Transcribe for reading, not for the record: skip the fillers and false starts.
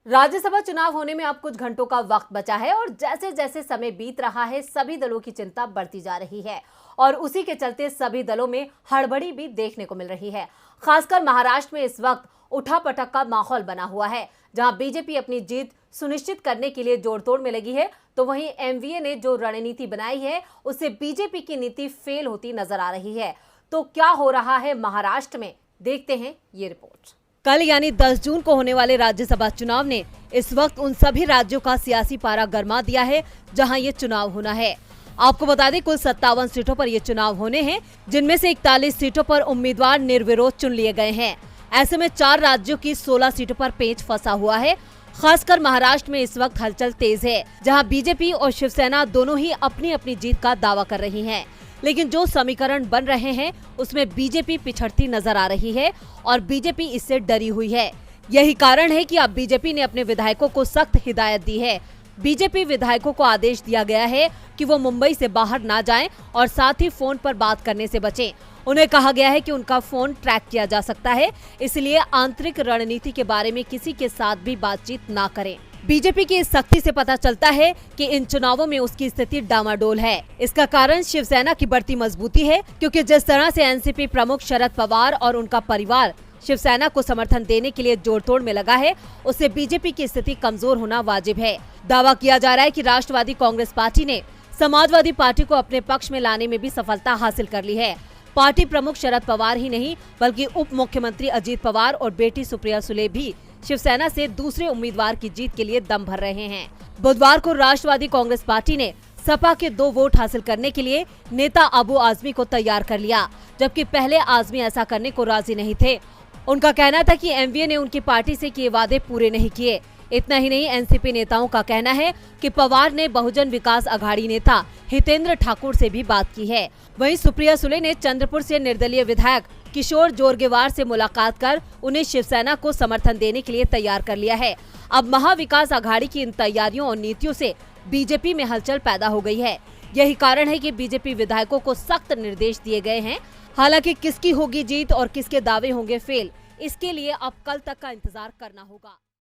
राज्यसभा चुनाव होने में अब कुछ घंटों का वक्त बचा है और जैसे जैसे समय बीत रहा है सभी दलों की चिंता बढ़ती जा रही है और उसी के चलते सभी दलों में हड़बड़ी भी देखने को मिल रही है। खासकर महाराष्ट्र में इस वक्त उठापटक का माहौल बना हुआ है, जहां बीजेपी अपनी जीत सुनिश्चित करने के लिए जोड़तोड़ में लगी है, तो वहीं एमवीए ने जो रणनीति बनाई है उससे बीजेपी की नीति फेल होती नजर आ रही है। तो क्या हो रहा है महाराष्ट्र में, देखते हैं ये रिपोर्ट। कल यानी 10 जून को होने वाले राज्यसभा चुनाव ने इस वक्त उन सभी राज्यों का सियासी पारा गरमा दिया है जहां ये चुनाव होना है। आपको बता दें, कुल 57 सीटों पर ये चुनाव होने हैं, जिनमें से 41 सीटों पर उम्मीदवार निर्विरोध चुन लिए गए हैं। ऐसे में 4 राज्यों की 16 सीटों पर पेंच फंसा हुआ है। खासकर महाराष्ट्र में इस वक्त हलचल तेज है, जहां बीजेपी और शिवसेना दोनों ही अपनी अपनी जीत का दावा कर रही हैं। लेकिन जो समीकरण बन रहे हैं उसमें बीजेपी पिछड़ती नजर आ रही है और बीजेपी इससे डरी हुई है। यही कारण है कि अब बीजेपी ने अपने विधायकों को सख्त हिदायत दी है। बीजेपी विधायकों को आदेश दिया गया है कि वो मुंबई से बाहर ना जाएं और साथ ही फोन पर बात करने से बचें। उन्हें कहा गया है कि उनका फोन ट्रैक किया जा सकता है, इसलिए आंतरिक रणनीति के बारे में किसी के साथ भी बातचीत ना करें। बीजेपी की इस सख्ती से पता चलता है कि इन चुनावों में उसकी स्थिति डामाडोल है। इसका कारण शिवसेना की बढ़ती मजबूती है, क्योंकि जिस तरह से एनसीपी प्रमुख शरद पवार और उनका परिवार शिवसेना को समर्थन देने के लिए जोड़तोड़ में लगा है, उससे बीजेपी की स्थिति कमजोर होना वाजिब है। दावा किया जा रहा है कि राष्ट्रवादी कांग्रेस पार्टी ने समाजवादी पार्टी को अपने पक्ष में लाने में भी सफलता हासिल कर ली है। पार्टी प्रमुख शरद पवार ही नहीं बल्कि उप मुख्यमंत्री अजीत पवार और बेटी सुप्रिया सुले भी शिवसेना से दूसरे उम्मीदवार की जीत के लिए दम भर रहे हैं। बुधवार को राष्ट्रवादी कांग्रेस पार्टी ने सपा के 2 वोट हासिल करने के लिए नेता अबू आजमी को तैयार कर लिया, जबकि पहले आजमी ऐसा करने को राजी नहीं थे। उनका कहना था कि एमवीए ने उनकी पार्टी से किए वादे पूरे नहीं किए। इतना ही नहीं, एनसीपी नेताओं का कहना है कि पवार ने बहुजन विकास अघाड़ी नेता हितेंद्र ठाकुर से भी बात की है। वहीं सुप्रिया सुले ने चंद्रपुर से निर्दलीय विधायक किशोर जोरगेवार से मुलाकात कर उन्हें शिवसेना को समर्थन देने के लिए तैयार कर लिया है। अब महाविकास अघाड़ी की इन तैयारियों और नीतियों से बीजेपी में हलचल पैदा हो गई है। यही कारण है कि बीजेपी विधायकों को सख्त निर्देश दिए गए हैं। हालांकि किसकी होगी जीत और किसके दावे होंगे फेल, इसके लिए अब कल तक का इंतजार करना होगा।